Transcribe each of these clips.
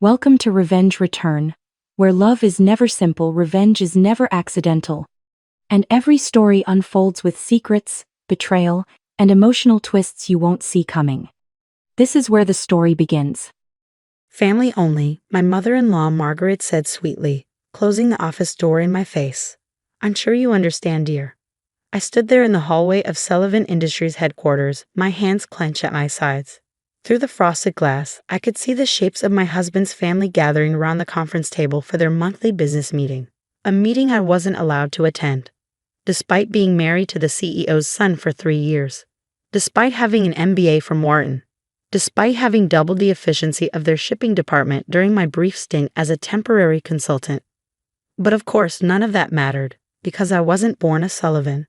Welcome to Revenge Return, where love is never simple, revenge is never accidental, and every story unfolds with secrets, betrayal, and emotional twists you won't see coming. This is where the story begins. Family only, my mother-in-law Margaret said sweetly, closing the office door in my face. I'm sure you understand, dear. I stood there in the hallway of Sullivan Industries headquarters, my hands clenched at my sides. Through the frosted glass, I could see the shapes of my husband's family gathering around the conference table for their monthly business meeting, a meeting I wasn't allowed to attend. Despite being married to the CEO's son for 3 years, despite having an MBA from Wharton, despite having doubled the efficiency of their shipping department during my brief stint as a temporary consultant. But of course, none of that mattered, because I wasn't born a Sullivan.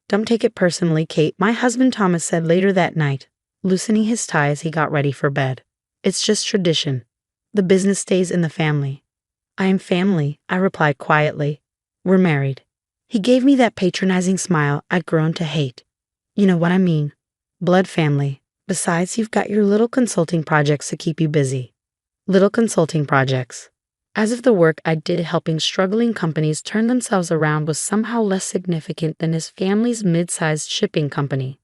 Don't take it personally, Kate, my husband Thomas said later that night, loosening his tie as he got ready for bed. It's just tradition. The business stays in the family. I am family, I replied quietly. We're married. He gave me that patronizing smile I'd grown to hate. You know what I mean. Blood family. Besides, you've got your little consulting projects to keep you busy. Little consulting projects. As if the work I did helping struggling companies turn themselves around was somehow less significant than his family's mid-sized shipping company.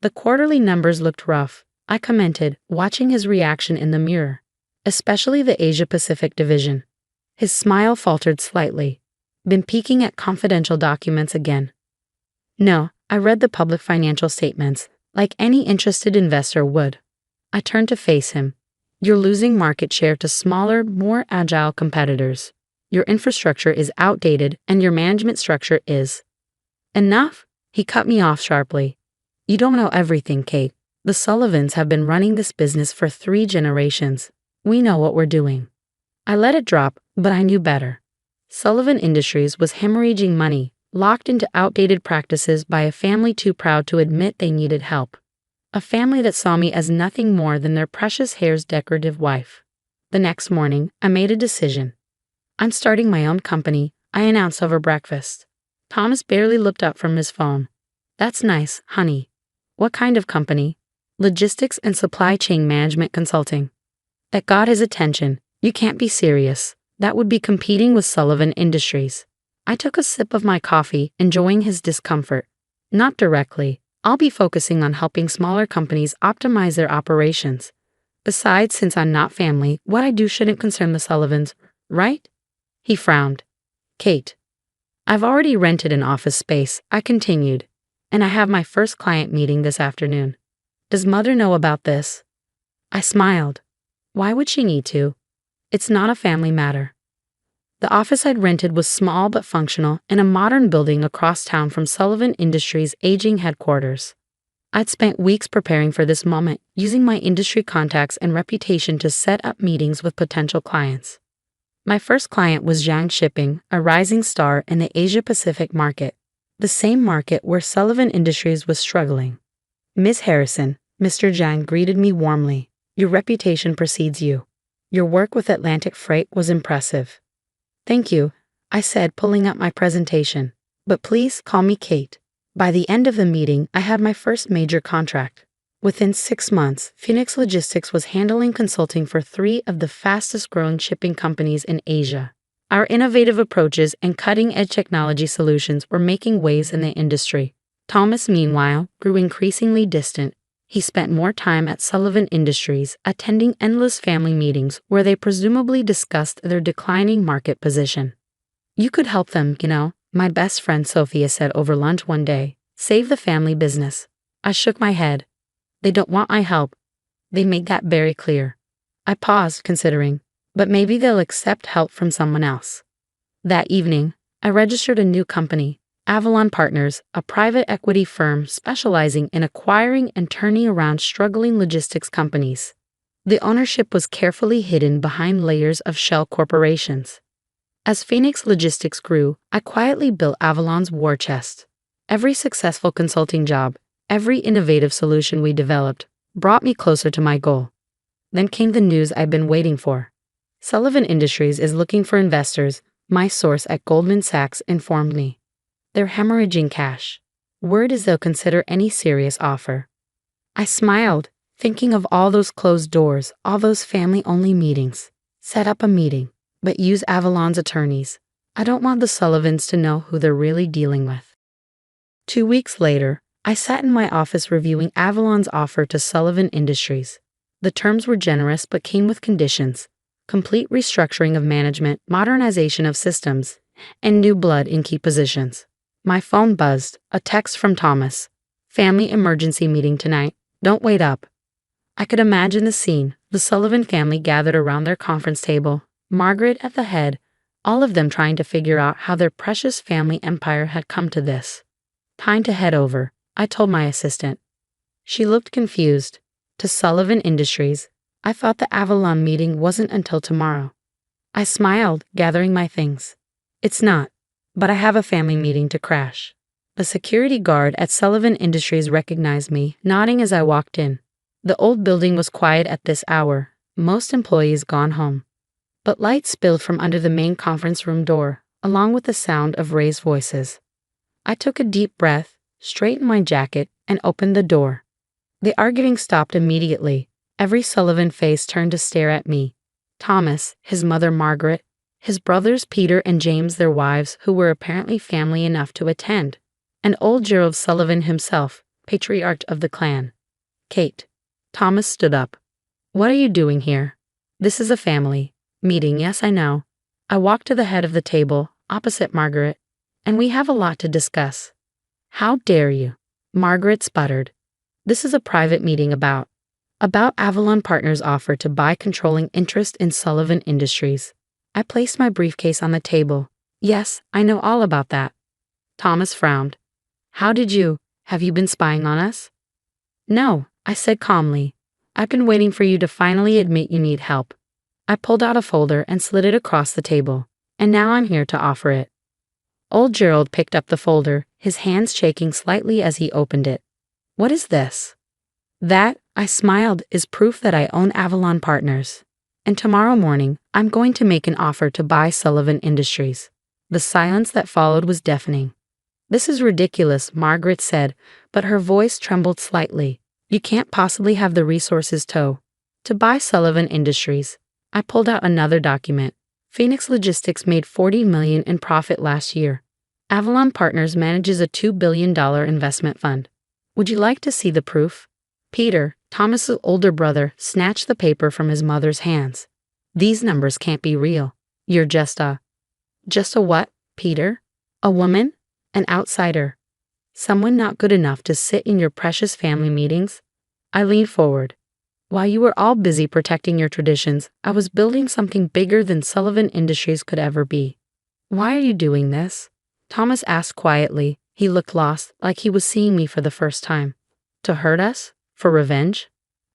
The quarterly numbers looked rough, I commented, watching his reaction in the mirror, especially the Asia-Pacific division. His smile faltered slightly. Been peeking at confidential documents again. No, I read the public financial statements, like any interested investor would. I turned to face him. You're losing market share to smaller, more agile competitors. Your infrastructure is outdated and your management structure is. Enough? He cut me off sharply. You don't know everything, Kate. The Sullivans have been running this business for 3 generations. We know what we're doing. I let it drop, but I knew better. Sullivan Industries was hemorrhaging money, locked into outdated practices by a family too proud to admit they needed help. A family that saw me as nothing more than their precious hair's decorative wife. The next morning, I made a decision. I'm starting my own company, I announced over breakfast. Thomas barely looked up from his phone. That's nice, honey. What kind of company? Logistics and supply chain management consulting. That got his attention. You can't be serious. That would be competing with Sullivan Industries. I took a sip of my coffee, enjoying his discomfort. Not directly. I'll be focusing on helping smaller companies optimize their operations. Besides, since I'm not family, what I do shouldn't concern the Sullivans, right? He frowned. Kate. I've already rented an office space, I continued, and I have my first client meeting this afternoon. Does Mother know about this? I smiled. Why would she need to? It's not a family matter. The office I'd rented was small but functional in a modern building across town from Sullivan Industries' aging headquarters. I'd spent weeks preparing for this moment, using my industry contacts and reputation to set up meetings with potential clients. My first client was Zhang Shipping, a rising star in the Asia-Pacific market, the same market where Sullivan Industries was struggling. Miss Harrison, Mr. Zhang greeted me warmly. Your reputation precedes you. Your work with Atlantic Freight was impressive. Thank you, I said, pulling up my presentation. But please call me Kate. By the end of the meeting, I had my first major contract. Within 6 months, Phoenix Logistics was handling consulting for 3 of the fastest-growing shipping companies in Asia. Our innovative approaches and cutting-edge technology solutions were making waves in the industry. Thomas, meanwhile, grew increasingly distant. He spent more time at Sullivan Industries, attending endless family meetings where they presumably discussed their declining market position. You could help them, you know, my best friend Sophia said over lunch one day. Save the family business. I shook my head. They don't want my help. They made that very clear. I paused, considering, but maybe they'll accept help from someone else. That evening, I registered a new company, Avalon Partners, a private equity firm specializing in acquiring and turning around struggling logistics companies. The ownership was carefully hidden behind layers of shell corporations. As Phoenix Logistics grew, I quietly built Avalon's war chest. Every successful consulting job, every innovative solution we developed, brought me closer to my goal. Then came the news I'd been waiting for. Sullivan Industries is looking for investors, my source at Goldman Sachs informed me. They're hemorrhaging cash. Word is they'll consider any serious offer. I smiled, thinking of all those closed doors, all those family-only meetings. Set up a meeting, but use Avalon's attorneys. I don't want the Sullivans to know who they're really dealing with. 2 weeks later, I sat in my office reviewing Avalon's offer to Sullivan Industries. The terms were generous but came with conditions: complete restructuring of management, modernization of systems, and new blood in key positions. My phone buzzed, a text from Thomas. Family emergency meeting tonight. Don't wait up. I could imagine the scene, the Sullivan family gathered around their conference table, Margaret at the head, all of them trying to figure out how their precious family empire had come to this. Time to head over, I told my assistant. She looked confused. To Sullivan Industries. I thought the Avalon meeting wasn't until tomorrow. I smiled, gathering my things. It's not, but I have a family meeting to crash. The security guard at Sullivan Industries recognized me, nodding as I walked in. The old building was quiet at this hour, most employees gone home. But light spilled from under the main conference room door, along with the sound of raised voices. I took a deep breath, straightened my jacket, and opened the door. The arguing stopped immediately. Every Sullivan face turned to stare at me. Thomas, his mother Margaret, his brothers Peter and James, their wives, who were apparently family enough to attend, and old Gerald Sullivan himself, patriarch of the clan. Kate. Thomas stood up. What are you doing here? This is a family meeting, yes, I know. I walked to the head of the table, opposite Margaret, and we have a lot to discuss. How dare you? Margaret sputtered. This is a private meeting about Avalon Partners' offer to buy controlling interest in Sullivan Industries. I placed my briefcase on the table. Yes, I know all about that. Thomas frowned. Have you been spying on us? No, I said calmly. I've been waiting for you to finally admit you need help. I pulled out a folder and slid it across the table, and now I'm here to offer it. Old Gerald picked up the folder, his hands shaking slightly as he opened it. What is this? That, I smiled, is proof that I own Avalon Partners. And tomorrow morning, I'm going to make an offer to buy Sullivan Industries. The silence that followed was deafening. This is ridiculous, Margaret said, but her voice trembled slightly. You can't possibly have the resources to buy Sullivan Industries. I pulled out another document. Phoenix Logistics made $40 million in profit last year. Avalon Partners manages a $2 billion investment fund. Would you like to see the proof? Peter, Thomas's older brother, snatched the paper from his mother's hands. These numbers can't be real. You're just a what, Peter? A woman? An outsider? Someone not good enough to sit in your precious family meetings? I leaned forward. While you were all busy protecting your traditions, I was building something bigger than Sullivan Industries could ever be. Why are you doing this? Thomas asked quietly. He looked lost, like he was seeing me for the first time. To hurt us? For revenge?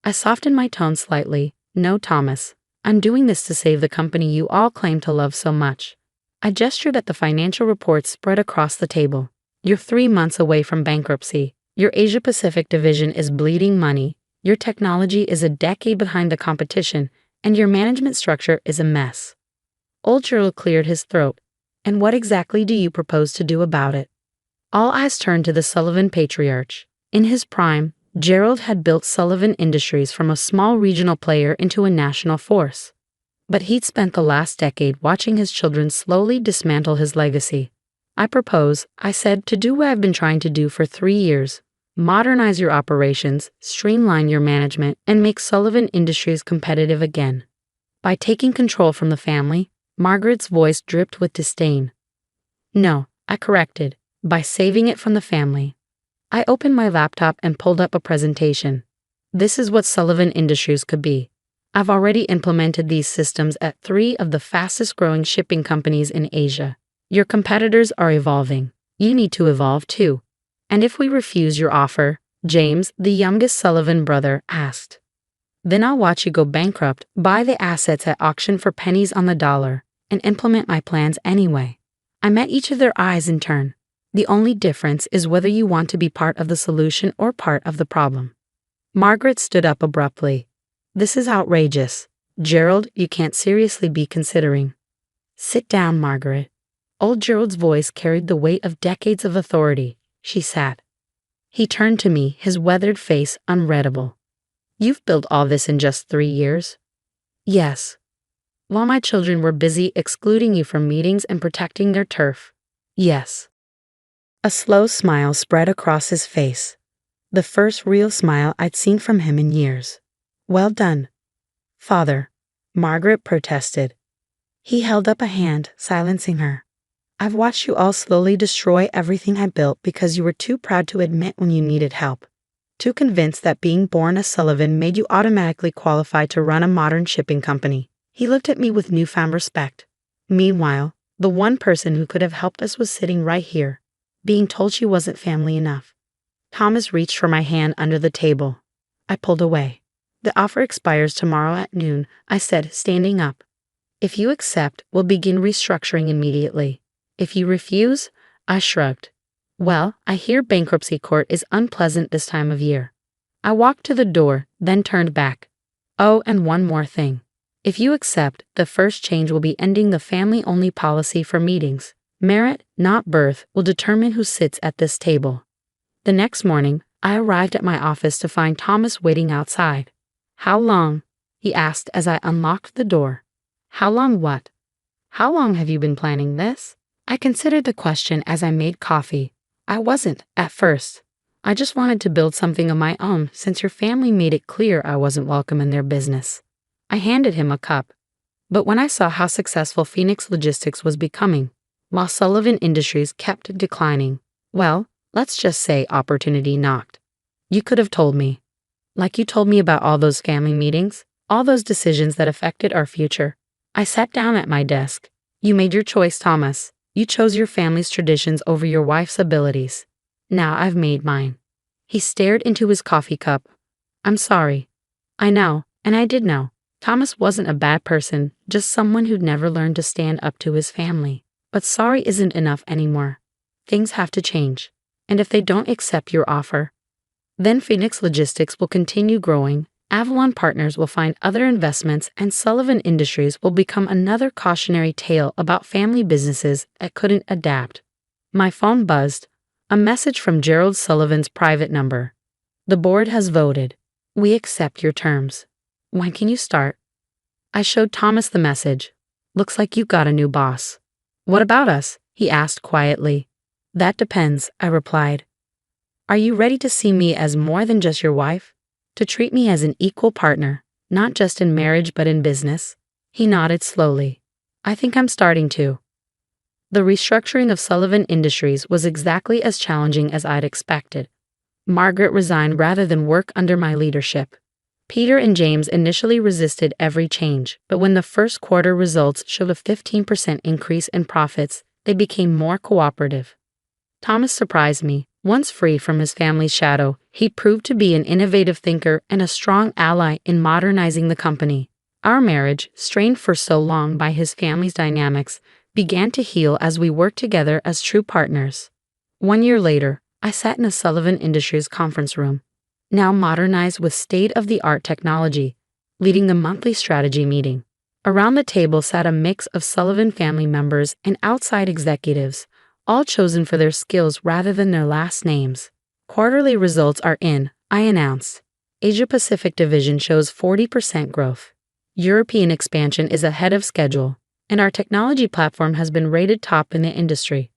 I softened my tone slightly. No, Thomas. I'm doing this to save the company you all claim to love so much. I gestured at the financial reports spread across the table. You're 3 months away from bankruptcy. Your Asia-Pacific division is bleeding money. Your technology is a decade behind the competition, and your management structure is a mess. Old Gerald cleared his throat. And what exactly do you propose to do about it? All eyes turned to the Sullivan patriarch. In his prime, Gerald had built Sullivan Industries from a small regional player into a national force. But he'd spent the last decade watching his children slowly dismantle his legacy. I propose, I said, to do what I've been trying to do for 3 years. Modernize your operations, streamline your management, and make Sullivan Industries competitive again. By taking control from the family, Margaret's voice dripped with disdain. No, I corrected. By saving it from the family. I opened my laptop and pulled up a presentation. This is what Sullivan Industries could be. I've already implemented these systems at 3 of the fastest growing shipping companies in Asia. Your competitors are evolving. You need to evolve too. And if we refuse your offer, James, the youngest Sullivan brother, asked. Then I'll watch you go bankrupt, buy the assets at auction for pennies on the dollar, and implement my plans anyway. I met each of their eyes in turn. The only difference is whether you want to be part of the solution or part of the problem. Margaret stood up abruptly. This is outrageous. Gerald, you can't seriously be considering. Sit down, Margaret. Old Gerald's voice carried the weight of decades of authority. She sat. He turned to me, his weathered face unreadable. You've built all this in just 3 years? Yes. while my children were busy excluding you from meetings and protecting their turf. Yes. A slow smile spread across his face. The first real smile I'd seen from him in years. Well done, Father, Margaret protested. He held up a hand, silencing her. I've watched you all slowly destroy everything I built because you were too proud to admit when you needed help. Too convinced that being born a Sullivan made you automatically qualified to run a modern shipping company. He looked at me with newfound respect. Meanwhile, the one person who could have helped us was sitting right here, being told she wasn't family enough. Thomas reached for my hand under the table. I pulled away. The offer expires tomorrow at noon, I said, standing up. If you accept, we'll begin restructuring immediately. If you refuse, I shrugged. Well, I hear bankruptcy court is unpleasant this time of year. I walked to the door, then turned back. Oh, and one more thing. If you accept, the first change will be ending the family-only policy for meetings. Merit, not birth, will determine who sits at this table. The next morning, I arrived at my office to find Thomas waiting outside. How long? He asked as I unlocked the door. How long what? How long have you been planning this? I considered the question as I made coffee. I wasn't, at first. I just wanted to build something of my own since your family made it clear I wasn't welcome in their business. I handed him a cup. But when I saw how successful Phoenix Logistics was becoming, while Sullivan Industries kept declining, well, let's just say opportunity knocked. You could have told me. Like you told me about all those family meetings, all those decisions that affected our future. I sat down at my desk. You made your choice, Thomas. You chose your family's traditions over your wife's abilities. Now I've made mine. He stared into his coffee cup. I'm sorry. I know, and I did know. Thomas wasn't a bad person, just someone who'd never learned to stand up to his family. But sorry isn't enough anymore. Things have to change. And if they don't accept your offer, then Phoenix Logistics will continue growing, Avalon Partners will find other investments, and Sullivan Industries will become another cautionary tale about family businesses that couldn't adapt. My phone buzzed. A message from Gerald Sullivan's private number. The board has voted. We accept your terms. When can you start? I showed Thomas the message. Looks like you got a new boss. What about us? He asked quietly. That depends, I replied. Are you ready to see me as more than just your wife? To treat me as an equal partner, not just in marriage but in business? He nodded slowly. I think I'm starting to. The restructuring of Sullivan Industries was exactly as challenging as I'd expected. Margaret resigned rather than work under my leadership. Peter and James initially resisted every change, but when the first quarter results showed a 15% increase in profits, they became more cooperative. Thomas surprised me. Once free from his family's shadow, he proved to be an innovative thinker and a strong ally in modernizing the company. Our marriage, strained for so long by his family's dynamics, began to heal as we worked together as true partners. 1 year later, I sat in a Sullivan Industries conference room, now modernized with state-of-the-art technology, leading the monthly strategy meeting. Around the table sat a mix of Sullivan family members and outside executives, all chosen for their skills rather than their last names. Quarterly results are in, I announced. Asia-Pacific division shows 40% growth. European expansion is ahead of schedule, and our technology platform has been rated top in the industry.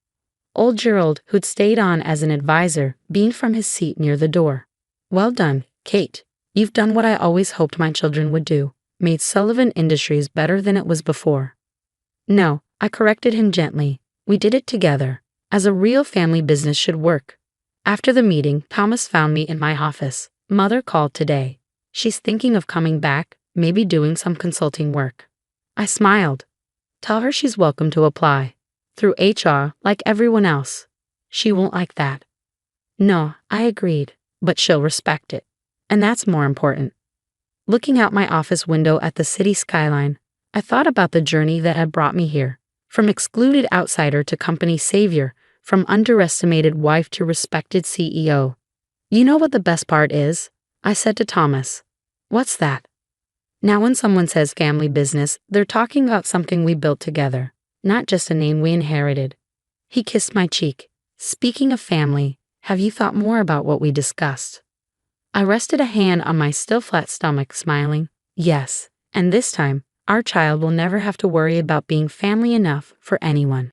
Old Gerald, who'd stayed on as an advisor, beamed from his seat near the door. Well done, Kate. You've done what I always hoped my children would do, made Sullivan Industries better than it was before. No, I corrected him gently. We did it together, as a real family business should work. After the meeting, Thomas found me in my office. Mother called today. She's thinking of coming back, maybe doing some consulting work. I smiled. Tell her she's welcome to apply. Through HR, like everyone else. She won't like that. No, I agreed, but she'll respect it. And that's more important. Looking out my office window at the city skyline, I thought about the journey that had brought me here. From excluded outsider to company savior, from underestimated wife to respected CEO. You know what the best part is? I said to Thomas. What's that? Now when someone says family business, they're talking about something we built together, not just a name we inherited. He kissed my cheek. Speaking of family, have you thought more about what we discussed? I rested a hand on my still flat stomach, smiling. Yes, and this time, Our child will never have to worry about being family enough for anyone.